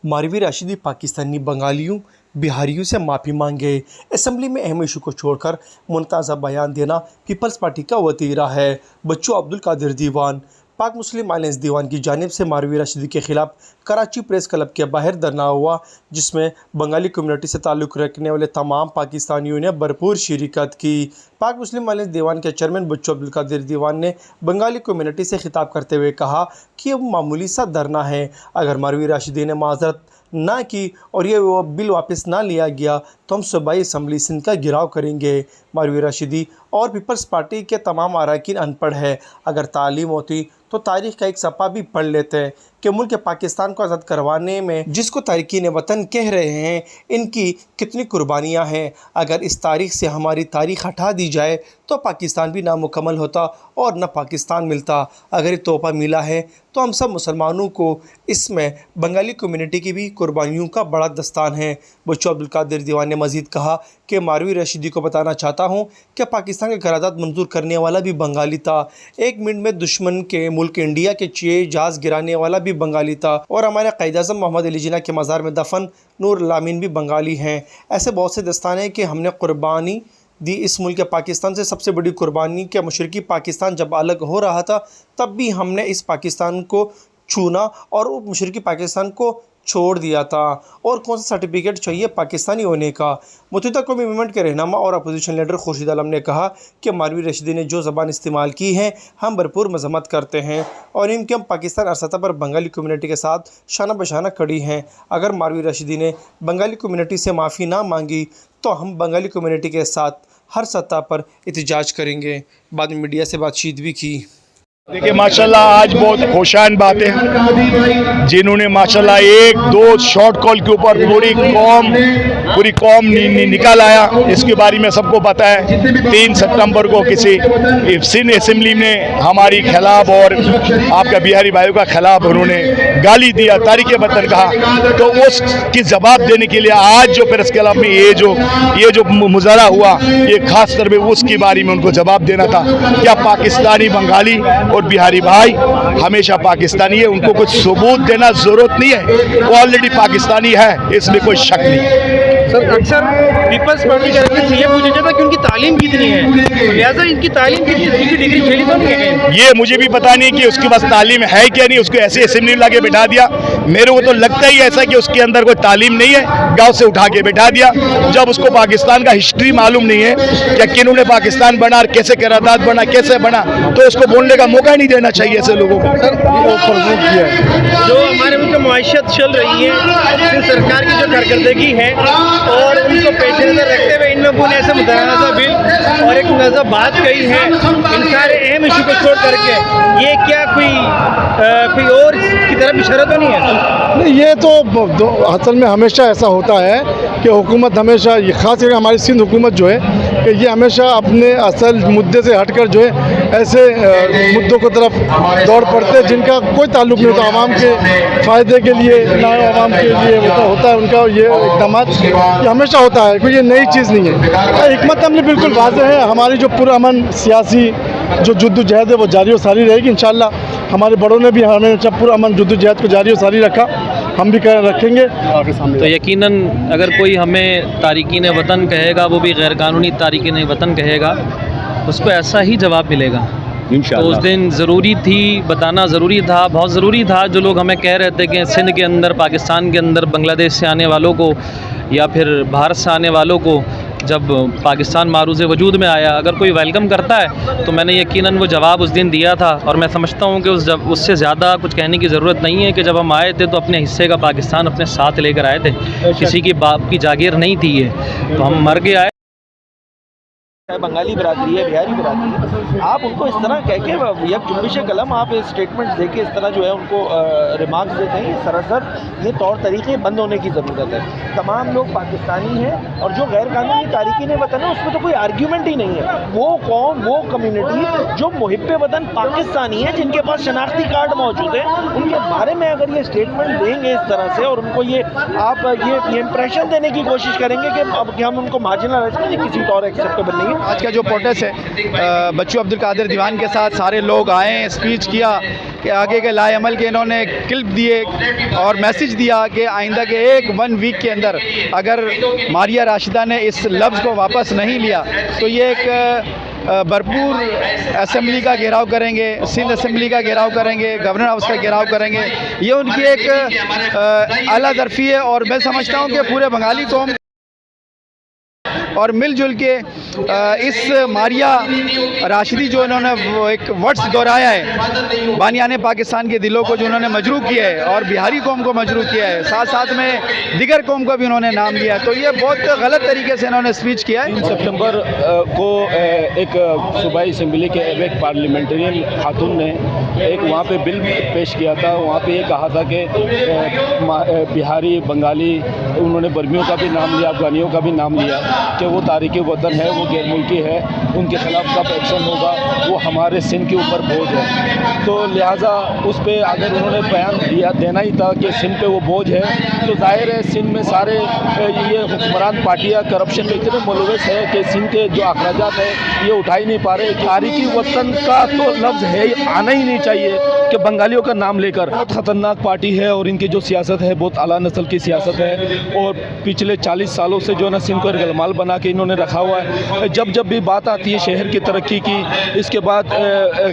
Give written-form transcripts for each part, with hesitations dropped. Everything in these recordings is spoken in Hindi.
मारवी राशिदी पाकिस्तानी बंगालियों बिहारियों से माफ़ी मांगे। असेंबली में अहम इशू को छोड़कर मुनताज़ा बयान देना पीपल्स पार्टी का वतीरा है। बच्चू अब्दुल कादिर दीवान पाक मुस्लिम अलायंस दीवान की जानिब से मारवी राशिदी के ख़िलाफ़ कराची प्रेस क्लब के बाहर धरना हुआ, जिसमें बंगाली कम्युनिटी से ताल्लुक़ रखने वाले तमाम पाकिस्तानियों ने भरपूर शिरकत की। पाक मुस्लिम अलायंस दीवान के चेयरमैन बच्चू अब्दुल कादिर दीवान ने बंगाली कम्युनिटी से खिताब करते हुए कहा कि यह मामूली सा धरना है। अगर मारवी राशिदी ने माजरत ना की और ये बिल वापस ना लिया गया तो हम सूबाई असम्बली सिंध का घेराव करेंगे। मारवी राशिदी और पीपल्स पार्टी के तमाम अरकान अनपढ़ है। अगर तालीम होती तो तारीख़ का एक सफ़ा भी पढ़ लेते हैं कि मुल्क पाकिस्तान को आज़ाद करवाने में जिसको तारिकीन वतन कह रहे हैं, इनकी कितनी कुर्बानियाँ हैं। अगर इस तारीख़ से हमारी तारीख़ हटा दी जाए तो पाकिस्तान भी नामुकम्मल होता और न पाकिस्तान मिलता। अगर ये तोहफ़ा मिला है तो हम सब मुसलमानों को इसमें बंगाली कम्युनिटी की भी कुर्बानियों का बड़ा दस्तान है। बच्चू अब्दुल कादिर दीवान ने मज़ीद कहा कि मारवी राशिदी को बताना चाहता हूँ कि पाकिस्तान का करारदाद मंजूर करने वाला भी बंगाली था। 1 मिनट में दुश्मन के मुल्क इंडिया के 6 जहाज़ गिराने वाला भी बंगाली था और हमारे क़ायद-ए-आज़म मोहम्मद अली जिन्ना के मज़ार में दफन नूर लामीन भी बंगाली हैं। ऐसे बहुत से दस्तान हैं कि हमने कुर्बानी दी इस मुल्क पाकिस्तान से। सबसे बड़ी कुर्बानी के मशरक़ी पाकिस्तान जब अलग हो रहा था तब भी हमने इस पाकिस्तान को छूना और मशरक़ी पाकिस्तान को छोड़ दिया था। और कौन सा सर्टिफिकेट चाहिए पाकिस्तानी होने का। मुत्तहिदा कौमी मूवमेंट के रहनुमा और अपोजिशन लीडर खुर्शीद आलम ने कहा कि मारवी राशिदी ने जो ज़बान इस्तेमाल की है हम भरपूर मज़म्मत करते हैं और इनके हम पाकिस्तान और सतह पर बंगाली कम्युनिटी के साथ शाना बशाना खड़ी हैं। अगर मारवी राशिदी ने बंगाली कम्युनिटी से माफ़ी ना मांगी तो हम बंगाली कम्युनिटी के साथ हर सतह पर एहतजाज करेंगे। बाद में मीडिया से बातचीत भी की। देखिए माशाल्लाह आज बहुत खुशाइन बातें हैं जिन्होंने माशाल्लाह 1-2 शॉर्ट कॉल के ऊपर पूरी कौम निकाल आया। इसके बारे में सबको पता है 3 सितंबर को किसी सिंध असेंबली में हमारी खिलाफ और आपका बिहारी भाइयों का खिलाफ उन्होंने गाली दिया, तारीख़ वतन कहा। तो उसकी जवाब देने के लिए आज जो प्रेस क्लब में ये जो मुजाहरा हुआ, ये खास तौर पर उसके बारे में उनको जवाब देना था। क्या पाकिस्तानी बंगाली और बिहारी भाई हमेशा पाकिस्तानी है, उनको कुछ सबूत देना जरूरत नहीं है, वो ऑलरेडी पाकिस्तानी है, इसमें कोई शक नहीं। सर अक्सर पीपल्स पार्टी का ये पूछा जाता है कि उनकी तालीम कितनी है, लिहाजा इनकी तालीम कितनी, इसकी डिग्री खेली तो नहीं है। ये मुझे भी पता नहीं कि उसके पास तालीम है क्या नहीं, उसको ऐसे असेंबली में लाके बैठा दिया। मेरे को तो लगता ही ऐसा कि उसके अंदर कोई तालीम नहीं है, गाँव से उठा के बैठा दिया। जब उसको पाकिस्तान का हिस्ट्री मालूम नहीं है क्या किन्होंने पाकिस्तान बना, कैसे करारदाद बना, कैसे बना, तो उसको बोलने का मौका नहीं देना चाहिए ऐसे लोगों को। जो हमारे मुल्क में मुआशत चल रही है, सरकार की जो कारकर्दगी है और उनको पेश नज़र रखते हुए इन लोगों ने ऐसे मुतनाज़ा बिल और एक मुनाज़ा बात कही है, इन सारे अहम इशू को छोड़ करके ये क्या कोई और की तरफ इशारा तो नहीं है? नहीं, ये तो असल में हमेशा ऐसा होता है कि हुकूमत हमेशा, ये खास करके हमारी सिंध हुकूमत जो है कि ये हमेशा अपने असल मुद्दे से हटकर जो है ऐसे मुद्दों की तरफ दौड़ पड़ते हैं जिनका कोई ताल्लुक़ नहीं होता आवाम के फ़ायदे के लिए, ना आवाम के लिए होता है उनका ये इक़दाम। ये हमेशा होता है, कोई ये नई चीज़ नहीं है। हिकमत अमली बिल्कुल वाज़ेह है। हमारी जो पुरअमन सियासी जो जद्दोजहद है वो जारी और सारी रहेगी इंशाअल्लाह। हमारे बड़ों ने भी हमें पुरअमन जद्दोजहद को जारी और सारी रखा, हम भी रखेंगे। तो यकीनन अगर कोई हमें तारिकीन वतन कहेगा, वो भी गैर कानूनी तारिकीन वतन कहेगा, उसको ऐसा ही जवाब मिलेगा। तो उस दिन ज़रूरी थी, बताना ज़रूरी था, बहुत ज़रूरी था। जो लोग हमें कह रहे थे कि सिंध के अंदर, पाकिस्तान के अंदर बांग्लादेश से आने वालों को या फिर भारत से आने वालों को जब पाकिस्तान मारूज़ वजूद में आया, अगर कोई वेलकम करता है तो मैंने यकीनन वो जवाब उस दिन दिया था। और मैं समझता हूँ कि उससे ज़्यादा कुछ कहने की ज़रूरत नहीं है कि जब हम आए थे तो अपने हिस्से का पाकिस्तान अपने साथ लेकर आए थे, किसी की बाप की जागीर नहीं थी ये, तो हम मर के आए। बंगाली बिरादरी है, बिहारी बिरादरी है, आप उनको इस तरह कह के या जुम्बिश कलम आप स्टेटमेंट्स दे के इस तरह जो है उनको रिमार्क्स देते हैं, सरासर ये तौर तरीके बंद होने की ज़रूरत है। तमाम लोग पाकिस्तानी हैं और जो गैर कानूनी तारिकीन वतन है उसमें तो कोई आर्ग्यूमेंट ही नहीं है। वो कौम, वो कम्युनिटी जो मुहिब्बे वतन पाकिस्तानी है, जिनके पास शनाख्ती कार्ड मौजूद है, उनके बारे में अगर ये स्टेटमेंट देंगे इस तरह से और उनको ये आप ये इंप्रेशन देने की कोशिश करेंगे कि अब हम उनको मार्जिनलाइज करें, किसी तौर एक्सेप्टेबल नहीं है। आज का जो प्रोटेस्ट है बच्चू अब्दुल कादिर दीवान के साथ सारे लोग आए, स्पीच किया कि आगे के लाएअमल के इन्होंने क्लिप दिए और मैसेज दिया कि आइंदा के 1 वीक के अंदर अगर मारिया राशिदा ने इस लफ्ज़ को वापस नहीं लिया तो ये एक भरपूर असम्बली का घेराव करेंगे, सिंध असम्बली का घेराव करेंगे, गवर्नर हाउस का घेराव करेंगे। ये उनकी एक आला दरफ़ी है और मैं समझता हूँ कि पूरे बंगाली कौम और मिलजुल के इस मारिया राशिदी जो इन्होंने एक वर्ड्स दोहराया है, बानियाने पाकिस्तान के दिलों को जो उन्होंने मजरूह किया है और बिहारी कौम को मजरूह किया है, साथ साथ में दिगर कौम को भी उन्होंने नाम लिया, तो ये बहुत गलत तरीके से इन्होंने स्पीच किया है। 3 सितंबर को एक सूबाई असम्बली के एक पार्लियामेंटेरियन खातून ने एक वहाँ पे बिल पेश किया था। वहाँ पे ये कहा था कि बिहारी, बंगाली, उन्होंने बर्मियों का भी नाम लिया, अफगानियों का भी नाम लिया कि वो तारीख़ वतन है, वो गैर मुल्की है, उनके ख़िलाफ़ कब एक्शन होगा, वो हमारे सिंध के ऊपर बोझ है। तो लिहाजा उस पर अगर उन्होंने बयान देना ही था कि सिंध पे वो बोझ है, तो जाहिर है सिंध में सारे ये हुक्मरान पार्टियाँ करप्शन में इतने मुलविस है कि सिंध के जो अखराजात है ये उठा ही नहीं पा रहे। तारीख़ी वतन का तो लफ्ज़ है, आना ही नहीं चाहिए कि बंगालियों का नाम लेकर। बहुत ख़तरनाक पार्टी है और इनकी जो सियासत है बहुत आला नस्ल की सियासत है और पिछले 40 सालों से जो है ना सिंध को गलमाल बना के इन्होंने रखा हुआ है। जब भी बात आती है शहर की तरक्की की, इसके बाद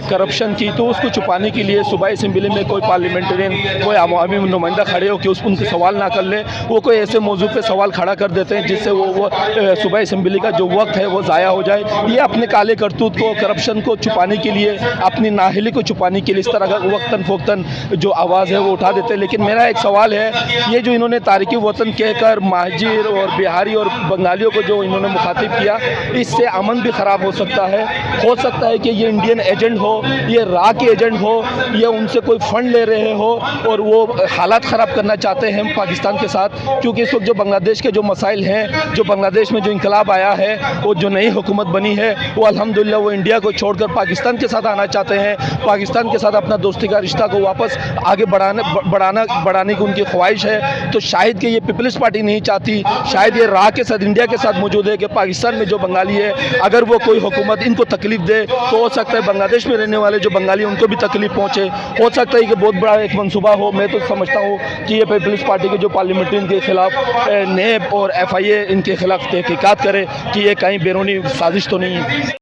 करप्शन की, तो उसको छुपाने के लिए सूबाई असम्बली में कोई पार्लियामेंटेरियन, कोई अवामी नुमाइंदा खड़े हो कि उनके सवाल ना कर ले, वो कोई ऐसे मौजू पे सवाल खड़ा कर देते हैं जिससे वो सूबाई असम्बली का जो वक्त है वो ज़ाया हो जाए। ये अपने काले करतूत को, करप्शन को छुपाने के लिए, अपनी नाअहली को छुपाने के लिए इस तरह का वक्तन फ़ोक्तन जो आवाज़ है वो उठा देते हैं। लेकिन मेरा एक सवाल है, ये जो इन्होंने तारीख़ी वतन कहकर महाजिर और बिहारी और बंगालियों को जो इन्होंने मुखातिब किया, इससे अमन भी ख़राब हो सकता है। हो सकता है कि ये इंडियन एजेंट हो, ये रा के एजेंट हो, ये उनसे कोई फ़ंड ले रहे हो और वो हालात ख़राब करना चाहते हैं पाकिस्तान के साथ। क्योंकि इस वक्त जो बांग्लादेश के जो मसाइल हैं, जो बांग्लादेश में जो इनकलाब आया है, वो जो नई हुकूमत बनी है, वो अल्हम्दुलिल्लाह वो इंडिया को छोड़कर पाकिस्तान के साथ आना चाहते हैं। पाकिस्तान के साथ अपना दोस्ती का रिश्ता को वापस आगे बढ़ाने की उनकी ख्वाहिश है। तो शायद कि ये पीपल्स पार्टी नहीं चाहती, शायद ये रा के साथ, इंडिया के साथ मौजूद है कि पाकिस्तान में जो बंगाली है अगर वो कोई हुकूमत इनको तकलीफ़ दे तो हो सकता है बांग्लादेश में रहने वाले जो बंगाली उनको भी तकलीफ़ पहुँचे। हो सकता है कि बहुत बड़ा एक मंसूबा हो। मैं तो समझता हूँ कि ये पीपल्स पार्टी के जो पार्लियामेंटेरियन के ख़िलाफ़ नेब और FIA इनके ख़िलाफ़ तहकीकात करे कि ये कहीं बैरूनी साजिश तो नहीं है।